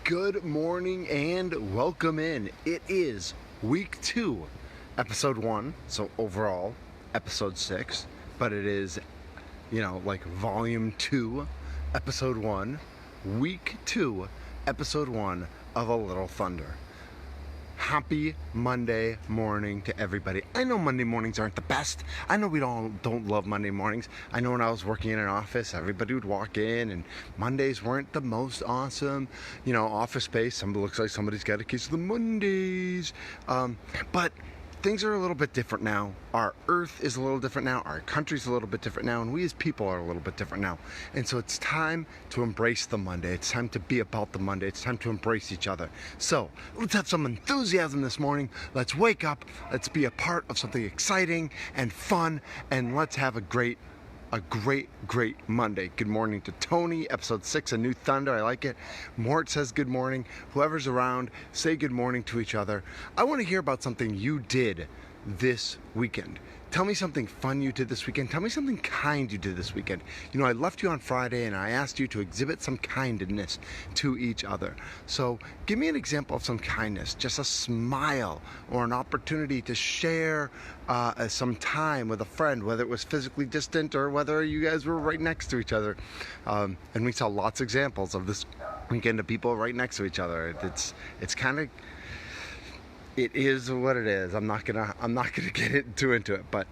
Good morning and welcome in. It is week 2, episode 1, so overall episode 6, but it is, like volume 2, episode 1, week 2, episode 1 of A Little Thunder. Happy Monday morning to everybody. I know Monday mornings aren't the best. I know we don't love Monday mornings. I know when I was working in an office, everybody would walk in and Mondays weren't the most awesome, office space. Looks like somebody's got a case of the Mondays. But things are a little bit different now. Our earth is a little different now. Our country's a little bit different now. And we as people are a little bit different now. And so it's time to embrace the Monday. It's time to be about the Monday. It's time to embrace each other. So let's have some enthusiasm this morning. Let's wake up. Let's be a part of something exciting and fun. And let's have a great Monday. Good morning to Tony, episode 6 of New Thunder. I like it. Mort says good morning. Whoever's around, say good morning to each other. I want to hear about something you did this weekend. Tell me something fun you did this weekend. Tell me something kind you did this weekend. I left you on Friday and I asked you to exhibit some kindness to each other. So give me an example of some kindness, just a smile or an opportunity to share some time with a friend, whether it was physically distant or whether you guys were right next to each other. And we saw lots of examples of this weekend of people right next to each other. It's kind of, it is what it is. I'm not gonna get too into it, but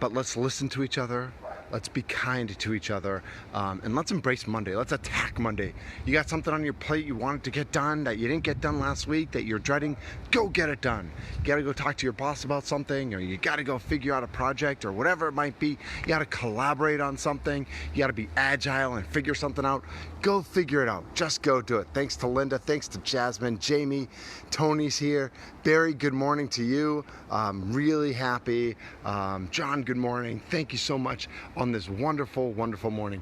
let's listen to each other. Let's be kind to each other, and let's embrace Monday. Let's attack Monday. You got something on your plate you wanted to get done that you didn't get done last week that you're dreading, go get it done. You got to go talk to your boss about something, or you got to go figure out a project or whatever it might be. You got to collaborate on something. You got to be agile and figure something out. Go figure it out. Just go do it. Thanks to Linda. Thanks to Jasmine. Jamie. Tony's here. Barry, good morning to you. Really happy. John, good morning. Thank you so much on this wonderful, wonderful morning.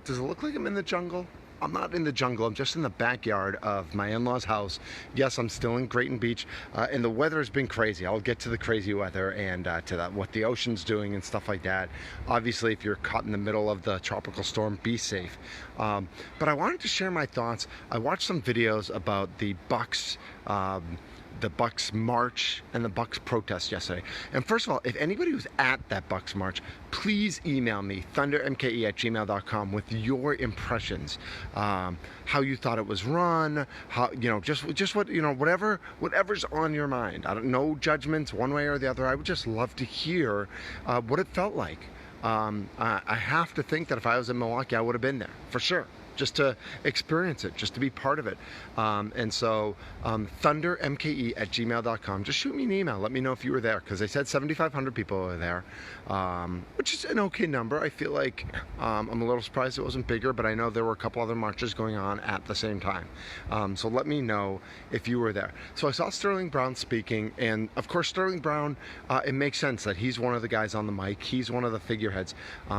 Does it look like I'm in the jungle? I'm not in the jungle. I'm just in the backyard of my in-laws' house. Yes, I'm still in Grayton Beach, and the weather has been crazy. I'll get to the crazy weather and to what the ocean's doing and stuff like that. Obviously, if you're caught in the middle of the tropical storm, be safe. But I wanted to share my thoughts. I watched some videos about the Bucs March and the Bucs protest yesterday. And first of all, if anybody was at that Bucs March, please email me, thundermke@gmail.com, with your impressions, how you thought it was run, how, just what, whatever's on your mind. I don't know judgments one way or the other. I would just love to hear what it felt like. I have to think that if I was in Milwaukee, I would have been there for sure, just to experience it, just to be part of it. And so thundermke@gmail.com. Just shoot me an email. Let me know if you were there, because they said 7,500 people were there, which is an okay number. I feel like I'm a little surprised it wasn't bigger, but I know there were a couple other marches going on at the same time. So let me know if you were there. So I saw Sterling Brown speaking, and of course Sterling Brown, it makes sense that he's one of the guys on the mic. He's one of the figureheads,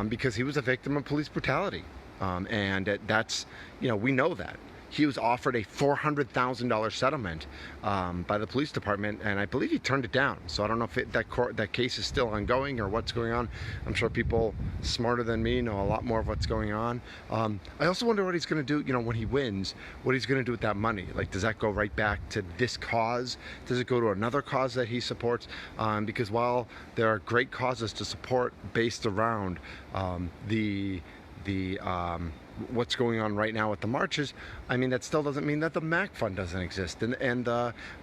because he was a victim of police brutality. And that's, we know that. He was offered a $400,000 settlement by the police department, and I believe he turned it down. So I don't know if that case is still ongoing or what's going on. I'm sure people smarter than me know a lot more of what's going on. I also wonder what he's going to do, when he wins, what he's going to do with that money. Like, does that go right back to this cause? Does it go to another cause that he supports? Because while there are great causes to support based around what's going on right now with the marches, I mean, that still doesn't mean that the MAC Fund doesn't exist and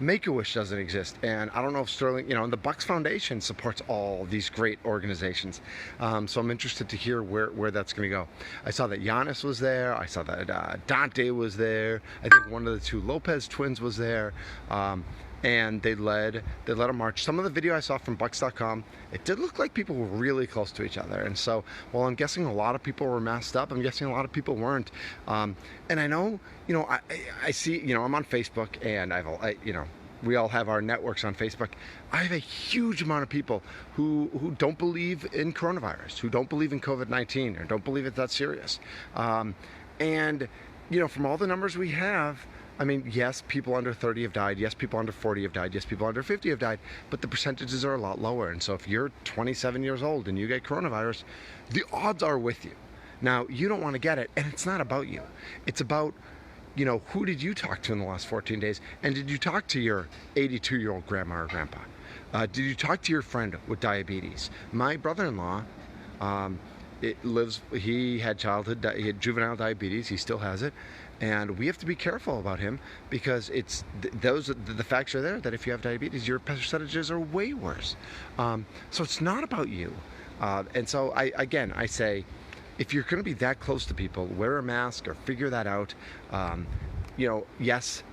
Make-A-Wish doesn't exist. And I don't know if Sterling, and the Bucs Foundation supports all these great organizations. So I'm interested to hear where that's going to go. I saw that Giannis was there. I saw that Dante was there. I think one of the two Lopez twins was there. And they led a march. Some of the video I saw from Bucs.com, it did look like people were really close to each other. And so, while I'm guessing a lot of people were masked up, I'm guessing a lot of people weren't. And I know, I see, I'm on Facebook, and we all have our networks on Facebook. I have a huge amount of people who don't believe in coronavirus, who don't believe in COVID-19, or don't believe it's that serious. And from all the numbers we have, I mean, yes, people under 30 have died. Yes, people under 40 have died. Yes, people under 50 have died. But the percentages are a lot lower. And so if you're 27 years old and you get coronavirus, the odds are with you. Now, you don't want to get it, and it's not about you. It's about who did you talk to in the last 14 days? And did you talk to your 82-year-old grandma or grandpa? Did you talk to your friend with diabetes? My brother-in-law, he had he had juvenile diabetes. He still has it. And we have to be careful about him because the facts are there that if you have diabetes, your percentages are way worse. So it's not about you. And so I say, if you're going to be that close to people, wear a mask or figure that out. Yes,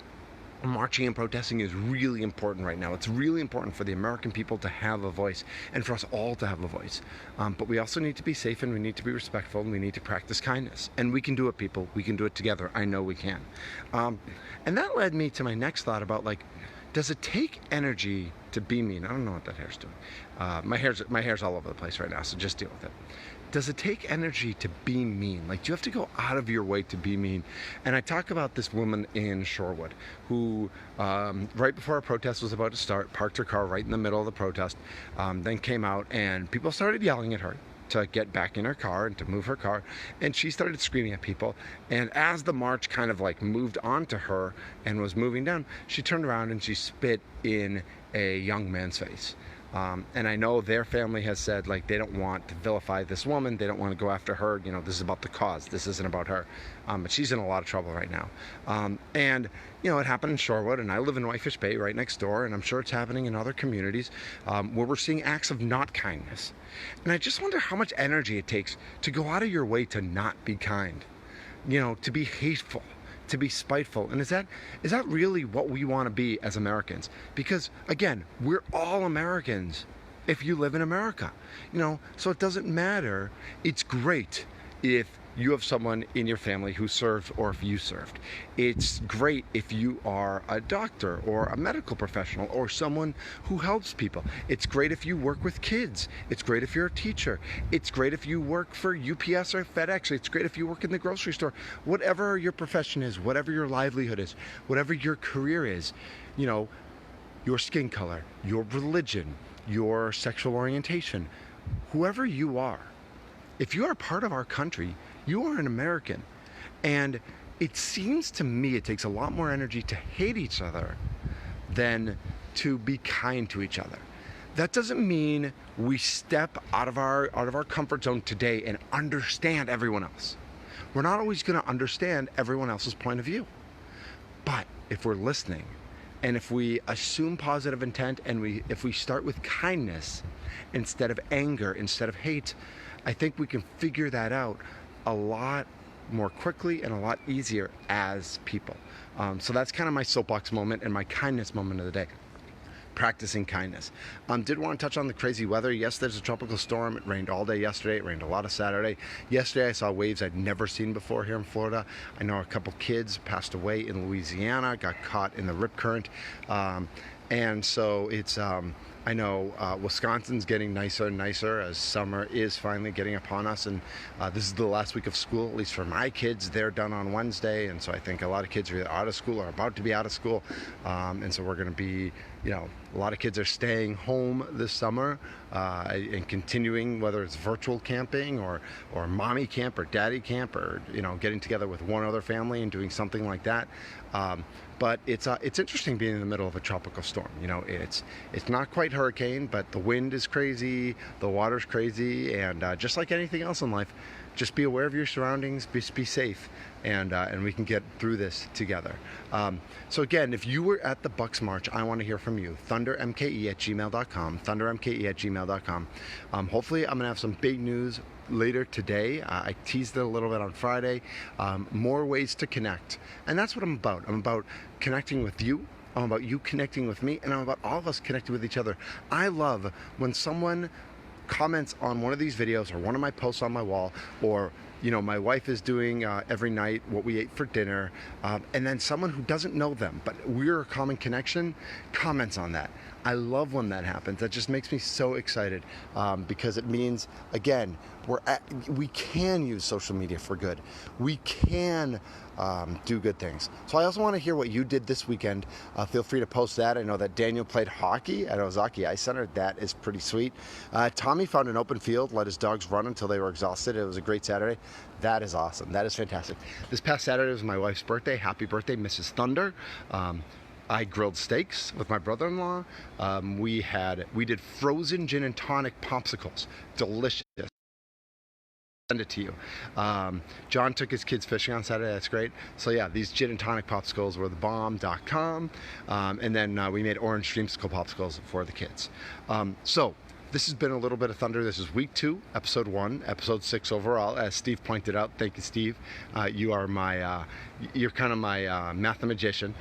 marching and protesting is really important right now. It's really important for the American people to have a voice and for us all to have a voice. But we also need to be safe, and we need to be respectful, and we need to practice kindness. And we can do it, people. We can do it together. I know we can. And that led me to my next thought about, does it take energy to be mean? I don't know what that hair's doing. My hair's all over the place right now, so just deal with it. Does it take energy to be mean? Do you have to go out of your way to be mean? And I talk about this woman in Shorewood who, right before a protest was about to start, parked her car right in the middle of the protest, then came out and people started yelling at her to get back in her car and to move her car, and she started screaming at people. And as the march kind of moved onto her and was moving down, she turned around and she spit in a young man's face. And I know their family has said they don't want to vilify this woman. They don't want to go after her. This is about the cause. This isn't about her. But she's in a lot of trouble right now. And it happened in Shorewood, and I live in Whitefish Bay right next door, and I'm sure it's happening in other communities where we're seeing acts of not kindness. And I just wonder how much energy it takes to go out of your way to not be kind, to be hateful, to be spiteful. And is that really what we want to be as Americans? Because again, we're all Americans if you live in America, so it doesn't matter. It's great if you have someone in your family who served or if you served. It's great if you are a doctor or a medical professional or someone who helps people. It's great if you work with kids. It's great if you're a teacher. It's great if you work for UPS or FedEx. It's great if you work in the grocery store. Whatever your profession is, whatever your livelihood is, whatever your career is, your skin color, your religion, your sexual orientation, whoever you are, if you are part of our country, you are an American. And it seems to me it takes a lot more energy to hate each other than to be kind to each other. That doesn't mean we step out of our comfort zone today and understand everyone else. We're not always going to understand everyone else's point of view. But if we're listening, and if we assume positive intent, and if we start with kindness instead of anger, instead of hate, I think we can figure that out a lot more quickly and a lot easier as people. So that's kind of my soapbox moment and my kindness moment of the day. Practicing kindness. Did want to touch on the crazy weather. Yes, there's a tropical storm. It rained all day yesterday. It rained a lot of Saturday. Yesterday I saw waves I'd never seen before here in Florida. I know a couple kids passed away in Louisiana, got caught in the rip current. And so it's I know Wisconsin's getting nicer and nicer as summer is finally getting upon us, and this is the last week of school, at least for my kids. They're done on Wednesday, and so I think a lot of kids are either out of school or about to be out of school, and so we're going to be, a lot of kids are staying home this summer and continuing, whether it's virtual camping or mommy camp or daddy camp, or getting together with one other family and doing something like that. But it's interesting being in the middle of a tropical storm. It's not quite hurricane, but the wind is crazy, the water's crazy, and just like anything else in life, just be aware of your surroundings, be safe, and we can get through this together. So again, if you were at the Bucs March, I want to hear from you. thundermke@gmail.com, thundermke@gmail.com. Hopefully I'm going to have some big news later today. I teased it a little bit on Friday. More ways to connect. And that's what I'm about. I'm about connecting with you. I'm about you connecting with me. And I'm about all of us connecting with each other. I love when someone comments on one of these videos or one of my posts on my wall, or my wife is doing every night what we ate for dinner, and then someone who doesn't know them, but we're a common connection, comments on that. I love when that happens. That just makes me so excited because it means, again, we can use social media for good. We can do good things. So I also want to hear what you did this weekend. Feel free to post that. I know that Daniel played hockey at Ozaki Ice Center. That is pretty sweet. Tommy found an open field, let his dogs run until they were exhausted. It was a great Saturday. That is awesome. That is fantastic. This past Saturday was my wife's birthday. Happy birthday, Mrs. Thunder. I grilled steaks with my brother-in-law. We did frozen gin and tonic popsicles. Delicious. Send it to you. John took his kids fishing on Saturday. That's great. So yeah, these gin and tonic popsicles were thebomb.com. And then we made orange dreamsicle popsicles for the kids. So this has been a little bit of Thunder. This is week 2, episode 1, episode 6 overall. As Steve pointed out, thank you, Steve. You're kind of my mathematician.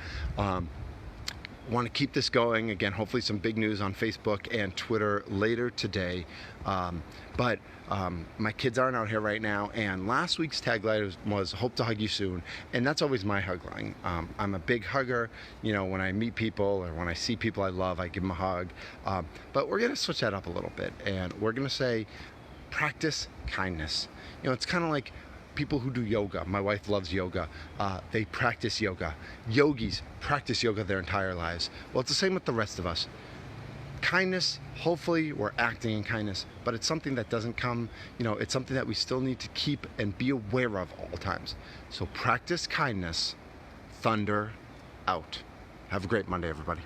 Want to keep this going. Again, hopefully some big news on Facebook and Twitter later today. But my kids aren't out here right now, and last week's tagline was hope to hug you soon, and that's always my hug line. I'm a big hugger. You know, when I meet people or when I see people I love, I give them a hug. But we're going to switch that up a little bit, and we're going to say practice kindness. You know, it's kind of like people who do yoga. My wife loves yoga. They practice yoga. Yogis practice yoga their entire lives. Well, it's the same with the rest of us. Kindness, hopefully we're acting in kindness, but it's something that doesn't come, it's something that we still need to keep and be aware of all times. So practice kindness. Thunder out. Have a great Monday, everybody.